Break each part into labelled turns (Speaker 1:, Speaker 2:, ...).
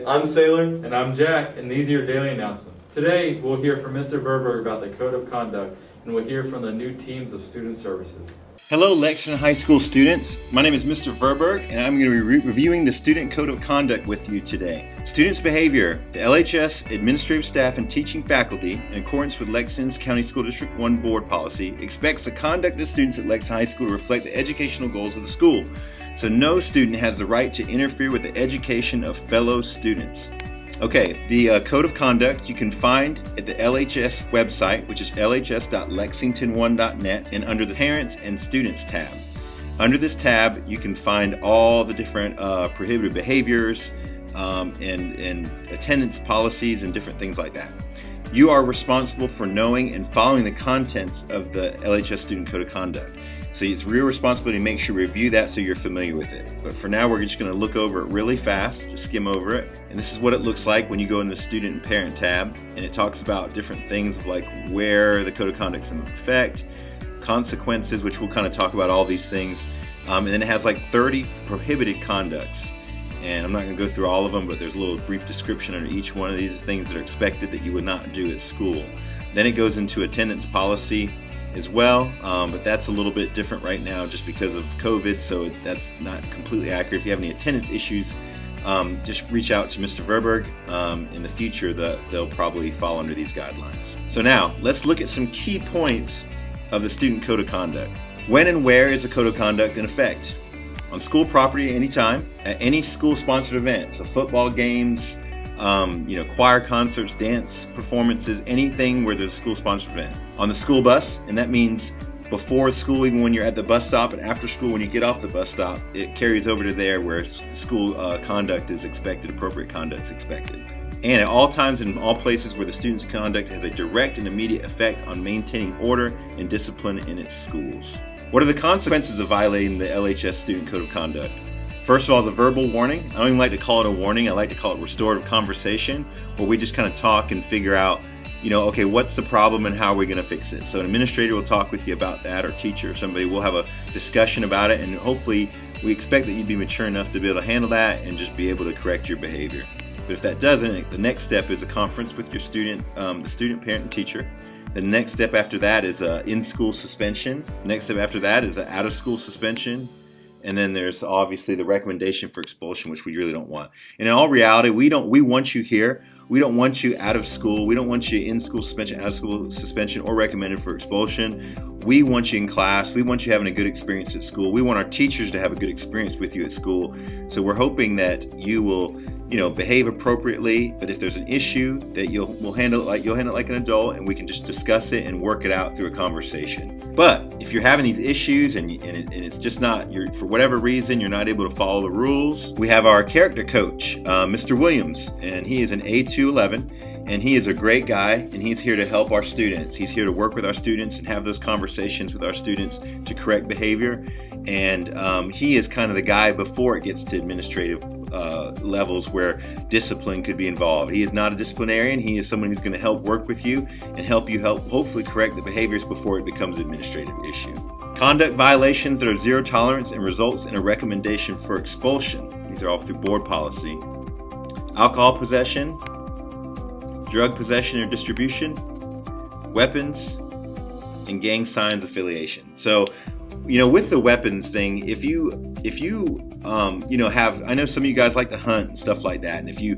Speaker 1: I'm Sailor.
Speaker 2: And I'm Jack, and these are your daily announcements. Today, we'll hear from Mr. Verberg about the Code of Conduct, and we'll hear from the new teams of Student Services.
Speaker 3: Hello, Lexington High School students. My name is Mr. Verberg, and I'm going to be reviewing the Student Code of Conduct with you today. Students' behavior. The LHS administrative staff and teaching faculty, in accordance with Lexington's County School District 1 board policy, expects the conduct of students at Lexington High School to reflect the educational goals of the school. So no student has the right to interfere with the education of fellow students. Okay, the Code of Conduct you can find at the LHS website, which is lhs.lexington1.net, and under the Parents and Students tab. Under this tab, you can find all the different prohibited behaviors and attendance policies and different things like that. You are responsible for knowing and following the contents of the LHS Student Code of Conduct. So it's your responsibility to make sure you review that so you're familiar with it. But for now, we're just going to look over it really fast, just skim over it. And this is what it looks like when you go in the Student and Parent tab. And it talks about different things of like where the Code of Conduct's in effect, consequences, which we'll kind of talk about all these things. And then it has like 30 prohibited conducts. And I'm not going to go through all of them, but there's a little brief description under each one of these things that are expected that you would not do at school. Then it goes into attendance policy as well, but that's a little bit different right now just because of COVID, so that's not completely accurate. If you have any attendance issues, just reach out to Mr. Verberg. In the future, they'll probably fall under these guidelines. So now, let's look at some key points of the Student Code of Conduct. When and where is the Code of Conduct in effect? On school property anytime, at any school-sponsored event, so football games, choir concerts, dance performances, anything where there's a school-sponsored event. On the school bus, and that means before school, even when you're at the bus stop, and after school when you get off the bus stop, it carries over to there where school conduct is expected, appropriate conduct is expected. And at all times and in all places where the student's conduct has a direct and immediate effect on maintaining order and discipline in its schools. What are the consequences of violating the LHS Student Code of Conduct? First of all, is a verbal warning. I don't even like to call it a warning. I like to call it restorative conversation, where we just kind of talk and figure out, okay, what's the problem and how are we going to fix it? So an administrator will talk with you about that, or teacher or somebody will have a discussion about it, and hopefully we expect that you'd be mature enough to be able to handle that and just be able to correct your behavior. But if that doesn't, the next step is a conference with your student, the student, parent, and teacher. The next step after that is an in-school suspension. The next step after that is an out-of-school suspension. And then there's obviously the recommendation for expulsion, which we really don't want. And in all reality, we want you here. We don't want you out of school. We don't want you in school suspension, out of school suspension, or recommended for expulsion. We want you in class. We want you having a good experience at school. We want our teachers to have a good experience with you at school. So we're hoping that you will, behave appropriately. But if there's an issue, that you'll handle it like an adult, and we can just discuss it and work it out through a conversation. But if you're having these issues and it's just not, for whatever reason, you're not able to follow the rules, we have our character coach, Mr. Williams, and he is an A211, and he is a great guy, and he's here to help our students. He's here to work with our students and have those conversations with our students to correct behavior. And he is kind of the guy before it gets to administrative levels where discipline could be involved. He is not a disciplinarian. He is someone who's going to help work with you and help hopefully correct the behaviors before it becomes an administrative issue. Conduct violations that are zero tolerance and results in a recommendation for expulsion. These are all through board policy. Alcohol possession, drug possession or distribution, weapons, and gang signs affiliation. So, with the weapons thing, if you have, I know some of you guys like to hunt and stuff like that, and if you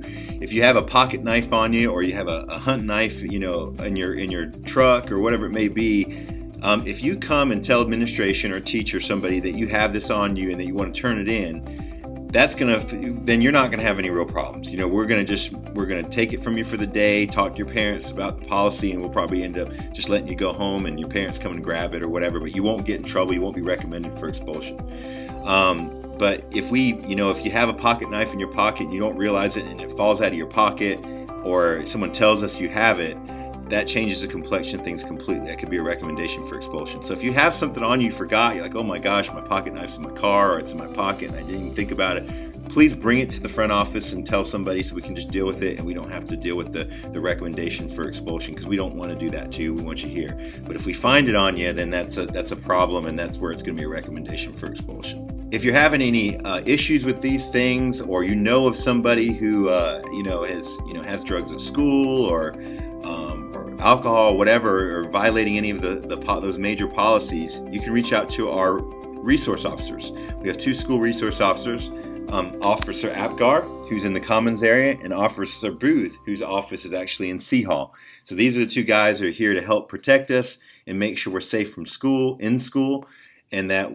Speaker 3: have a pocket knife on you, or you have a hunt knife, in your truck or whatever it may be, if you come and tell administration or teacher, somebody, that you have this on you and that you want to turn it in, then you're not gonna have any real problems. We're gonna take it from you for the day, talk to your parents about the policy, and we'll probably end up just letting you go home and your parents come and grab it or whatever, but you won't get in trouble, you won't be recommended for expulsion. But if you have a pocket knife in your pocket and you don't realize it and it falls out of your pocket, or someone tells us you have it, that changes the complexion of things completely. That could be a recommendation for expulsion. So if you have something on you forgot, you're like, oh my gosh, my pocket knife's in my car, or it's in my pocket and I didn't even think about it, please bring it to the front office and tell somebody so we can just deal with it, and we don't have to deal with the recommendation for expulsion, because we don't want to do that to you. We want you here. But if we find it on you, then that's a problem, and that's where it's going to be a recommendation for expulsion. If you're having any issues with these things, or you know of somebody who has drugs at school, or alcohol, whatever, or violating any of those major policies, you can reach out to our resource officers. We have 2 school resource officers, Officer Apgar, who's in the Commons area, and Officer Booth, whose office is actually in C Hall. So these are the 2 guys who are here to help protect us and make sure we're safe from school, and that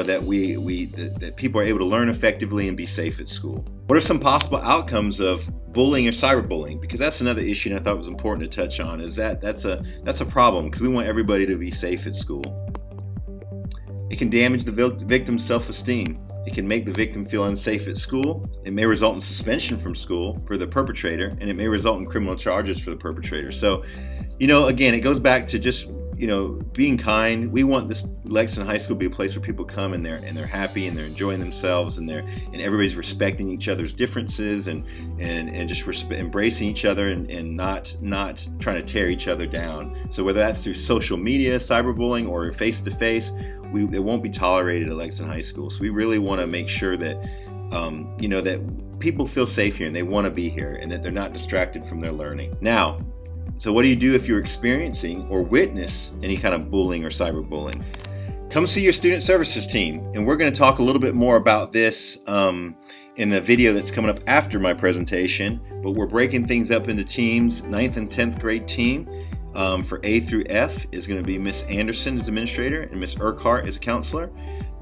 Speaker 3: that people are able to learn effectively and be safe at school. What are some possible outcomes of bullying or cyberbullying? Because that's another issue, and I thought it was important to touch on. Is that's a problem, because we want everybody to be safe at school. It can damage the victim's self-esteem. It can make the victim feel unsafe at school. It may result in suspension from school for the perpetrator, and it may result in criminal charges for the perpetrator. So, again, it goes back to just being kind. We want this Lexington High School to be a place where people come and they're happy and they're enjoying themselves, and everybody's respecting each other's differences and just embracing each other and not trying to tear each other down. So whether that's through social media, cyberbullying, or face to face, it won't be tolerated at Lexington High School. So we really want to make sure that that people feel safe here and they want to be here, and that they're not distracted from their learning. Now, so what do you do if you're experiencing or witness any kind of bullying or cyberbullying? Come see your student services team, and we're going to talk a little bit more about this in the video that's coming up after my presentation. But we're breaking things up into teams. 9th and 10th grade team for A through F is going to be Miss Anderson as administrator and Miss Urquhart as a counselor.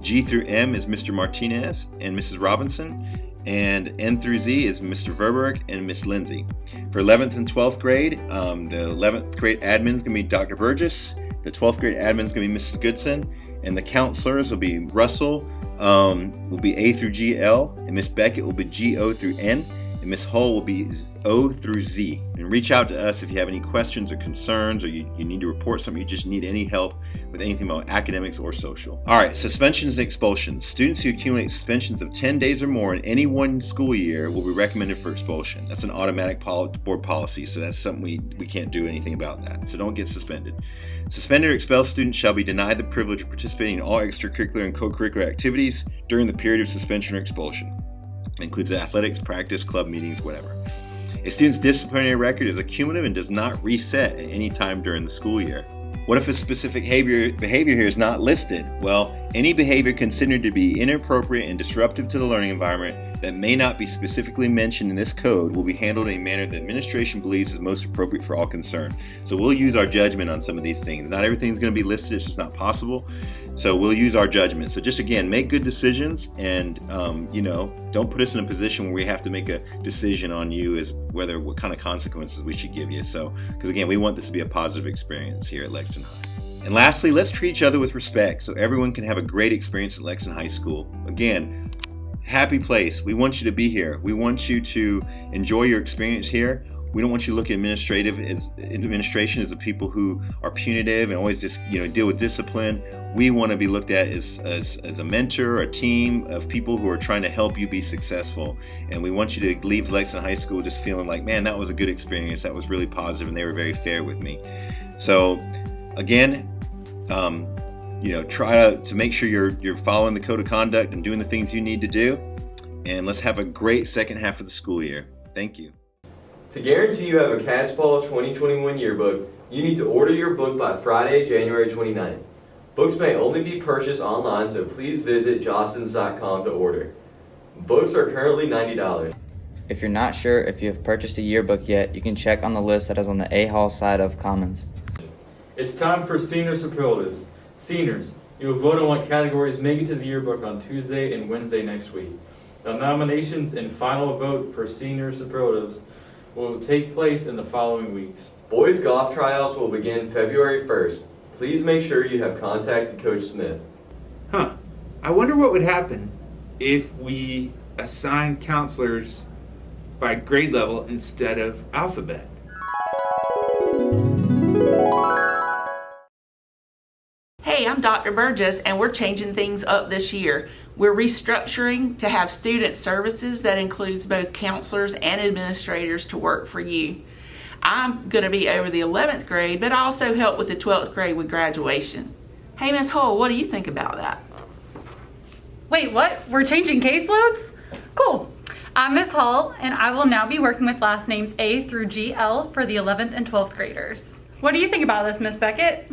Speaker 3: G through M is Mr. Martinez and Mrs. Robinson. And N through Z is Mr. Verberg and Miss Lindsay. For 11th and 12th grade, the 11th grade admin is going to be Dr. Burgess. The 12th grade admin is going to be Mrs. Goodson. And the counselors will be Russell, will be A through GL. And Miss Beckett will be GO through N. And Miss Hull will be O through Z. And reach out to us if you have any questions or concerns, or you need to report something, you just need any help with anything about academics or social. All right, suspensions and expulsions. Students who accumulate suspensions of 10 days or more in any one school year will be recommended for expulsion. That's an automatic board policy, so that's something we can't do anything about that. So don't get suspended. Suspended or expelled students shall be denied the privilege of participating in all extracurricular and co-curricular activities during the period of suspension or expulsion. It includes athletics, practice, club meetings, whatever. A student's disciplinary record is accumulative and does not reset at any time during the school year. What if a specific behavior here is not listed? Well, any behavior considered to be inappropriate and disruptive to the learning environment that may not be specifically mentioned in this code will be handled in a manner that administration believes is most appropriate for all concerned. So we'll use our judgment on some of these things. Not everything's going to be listed, it's just not possible. So we'll use our judgment. So just again, make good decisions, and don't put us in a position where we have to make a decision on you as what kind of consequences we should give you. So, because again, we want this to be a positive experience here at Lexington High. And lastly, let's treat each other with respect so everyone can have a great experience at Lexington High School. Again, happy place. We want you to be here. We want you to enjoy your experience here. We don't want you to look at administration as the people who are punitive and always just deal with discipline. We want to be looked at as a mentor, a team of people who are trying to help you be successful. And we want you to leave Lexington High School just feeling like, man, that was a good experience. That was really positive, and they were very fair with me. So again, try to make sure you're following the code of conduct and doing the things you need to do. And let's have a great second half of the school year. Thank you.
Speaker 1: To guarantee you have a Cat's Paw 2021 yearbook, you need to order your book by Friday, January 29th. Books may only be purchased online, so please visit jostens.com to order. Books are currently $90.
Speaker 4: If you're not sure if you have purchased a yearbook yet, you can check on the list that is on the A Hall side of Commons.
Speaker 2: It's time for senior superlatives. Seniors, you will vote on what categories make it to the yearbook on Tuesday and Wednesday next week. The nominations and final vote for senior superlatives will take place in the following weeks.
Speaker 1: Boys golf tryouts will begin February 1st. Please make sure you have contacted Coach Smith.
Speaker 5: I wonder what would happen if we assign counselors by grade level instead of alphabet.
Speaker 6: Hey, I'm Dr. Burgess, and we're changing things up this year. We're restructuring to have student services that includes both counselors and administrators to work for you. I'm going to be over the 11th grade, but I also help with the 12th grade with graduation. Hey, Miss Hull, what do you think about that?
Speaker 7: Wait, what? We're changing caseloads? Cool. I'm Miss Hall, and I will now be working with last names A through GL for the 11th and 12th graders. What do you think about this, Miss Beckett?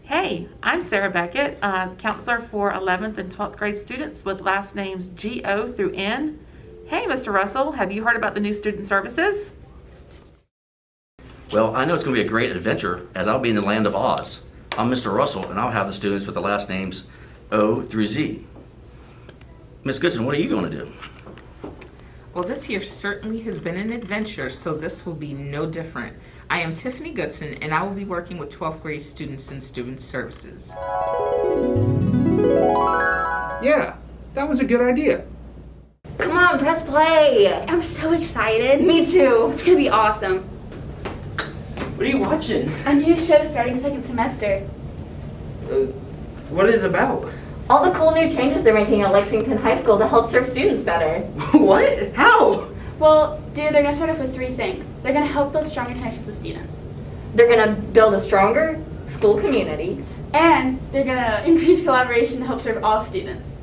Speaker 8: Hey, I'm Sarah Beckett, counselor for 11th and 12th grade students with last names G-O through N. Hey, Mr. Russell, have you heard about the new student services?
Speaker 9: Well, I know it's going to be a great adventure as I'll be in the land of Oz. I'm Mr. Russell, and I'll have the students with the last names O through Z. Miss Goodson, what are you going to do?
Speaker 10: Well, this year certainly has been an adventure, so this will be no different. I am Tiffany Goodson, and I will be working with 12th grade students in student services.
Speaker 5: Yeah, that was a good idea.
Speaker 11: Come on, press play. I'm so excited. Me too. It's gonna be awesome.
Speaker 12: What are you watching?
Speaker 11: A new show starting second semester.
Speaker 12: What is it about?
Speaker 11: All the cool new changes they're making at Lexington High School to help serve students better.
Speaker 12: What? How?
Speaker 11: Well, dude, they're gonna start off with 3 things. They're gonna help build stronger connections with students. They're gonna build a stronger school community. And they're gonna increase collaboration to help serve all students.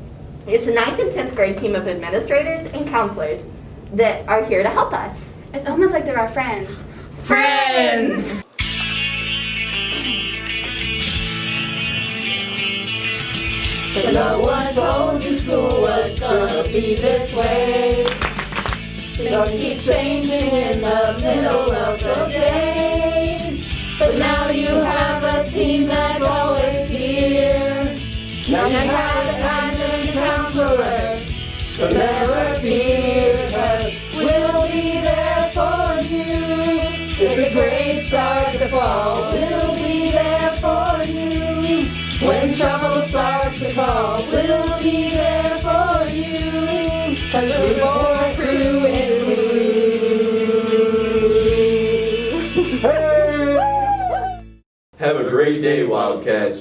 Speaker 11: It's a 9th and 10th grade team of administrators and counselors that are here to help us. It's almost like they're our friends.
Speaker 10: Friends!
Speaker 13: But no one told you school was gonna be this way. Things keep changing in the middle of the day. But now you have a team that's always here. Now you have a guidance counselor, so never fear, 'cause we'll be there for you. If the grades start to fall, we'll be there for you. When trouble starts to call, we'll be there for you. 'Cause we're your crew in blue.
Speaker 1: Have a great day, Wildcats.